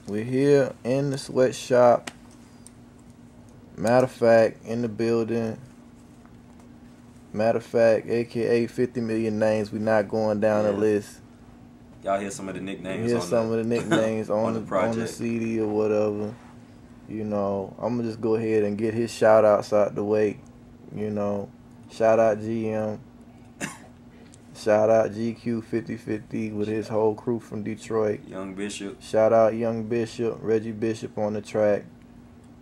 We're here in the sweatshop. MattaFact in the building. MattaFact, aka 50 million names. We're not going down the list. Y'all hear some of the nicknames. Hear some of the nicknames on the CD or whatever. You know, I'm gonna just go ahead and get his shout outs out the way. You know, shout out GM. Shout out GQ 5050 with his whole crew from Detroit. Young Bishop. Shout out Young Bishop, Reggie Bishop on the track.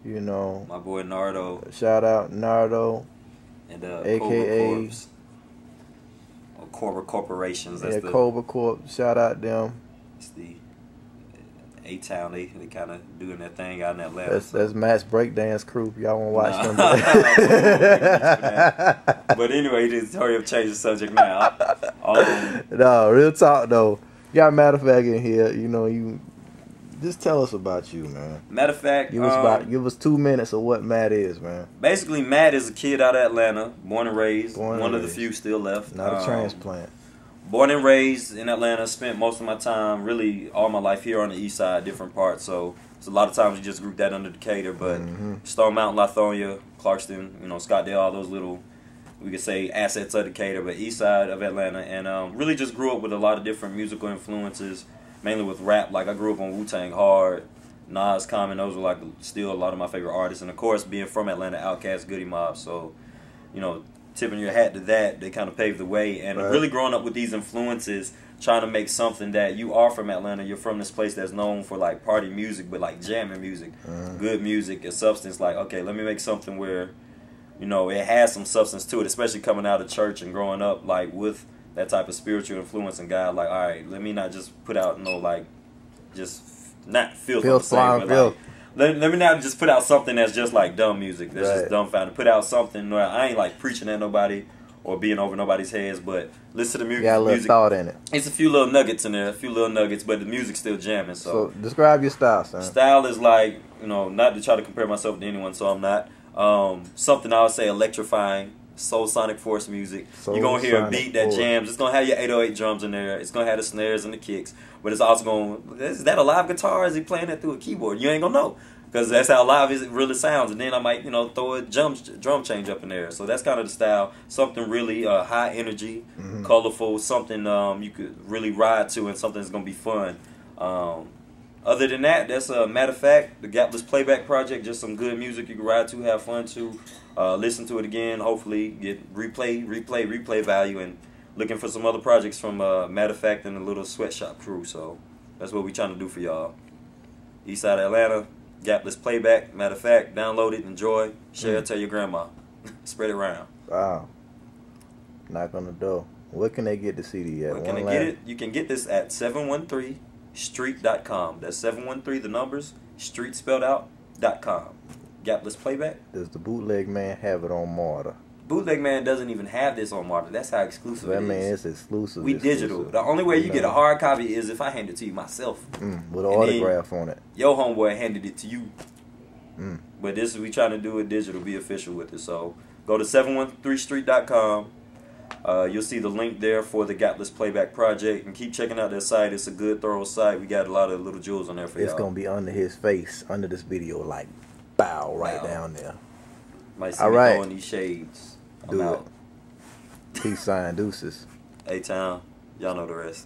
You know, my boy Nardo. Shout out Nardo. And AKA Cobra Corporations. That's Cobra Corp. Shout out them. It's the A-Town. They kind of doing their thing out in Atlanta. That's Matt's breakdance crew. Y'all want to watch them? But anyway, just hurry up, change the subject now. No, real talk though. You got MattaFact in here. You know, you just tell us about you, man. MattaFact. Give us 2 minutes of what Matt is, man. Basically, Matt is a kid out of Atlanta, born and raised. One of the few still left. Not a transplant. Born and raised in Atlanta. Spent most of my time, really all my life here on the east side, different parts. So a lot of times you just group that under Decatur. But Stone Mountain, Lithonia, Clarkston, you know, Scottsdale, all those little, we could say, assets of Decatur, but east side of Atlanta. And really just grew up with a lot of different musical influences, mainly with rap. Like I grew up on Wu-Tang Hard, Nas, Common. Those were like still a lot of my favorite artists. And of course, being from Atlanta, Outkast, Goody Mob. So, you know, tipping your hat to that, they kind of paved the way. And really growing up with these influences, trying to make something that you are from Atlanta, you're from this place that's known for like party music, but like jamming music, good music, and substance. Like, okay, let me make something where, you know, it has some substance to it, especially coming out of church and growing up like with that type of spiritual influence and God. Like, all right, let me not just put out like just not filth on the same, but like, let me not just put out something that's just like dumb music, that's just dumbfounded. Put out something where I ain't like preaching at nobody or being over nobody's heads, but listen to the music. Got a little thought in it. It's a few little nuggets in there, but the music's still jamming. So describe your style, son. Style is like, you know, not to try to compare myself to anyone, so I'm not. Something I would say electrifying, soul sonic force music. You're going to hear a beat that jams. It's going to have your 808 drums in there. It's going to have the snares and the kicks. But it's also going, is that a live guitar? Is he playing that through a keyboard? You ain't going to know. Because that's how live it really sounds. And then I might, you know, throw a drum change up in there. So that's kind of the style. Something really high energy, colorful, something you could really ride to, and something that's going to be fun. Other than that, that's MattaFact, the Gapless Playback project. Just some good music you can ride to, have fun to, listen to it again. Hopefully get replay value, and looking for some other projects from MattaFact and the little sweatshop crew. So that's what we're trying to do for y'all. East side of Atlanta, Gapless Playback, MattaFact. Download it, enjoy, share, tell your grandma, spread it around. Wow. Knock on the door. Where can they get the CD at? Where can they get it? You can get this at 713street.com. That's 713 the numbers, street spelled out, .com. Gapless Playback. Does the bootleg man have it on Marta? Bootleg man doesn't even have this on Marta. That's how exclusive it is. That man is exclusive. We digital. The only way you get a hard copy is if I hand it to you myself. With an autograph on it. Your homeboy handed it to you. But this is, we trying to do it digital, be official with it. So go to 713street.com. You'll see the link there for the Gapless Playback project, and keep checking out their site. It's a good, thorough site. We got a lot of little jewels on there for y'all. It's gonna be under his face, under this video, like bow right down there. Might see me throwing these shades. Do it. Peace sign, deuces. A-Town, y'all know the rest.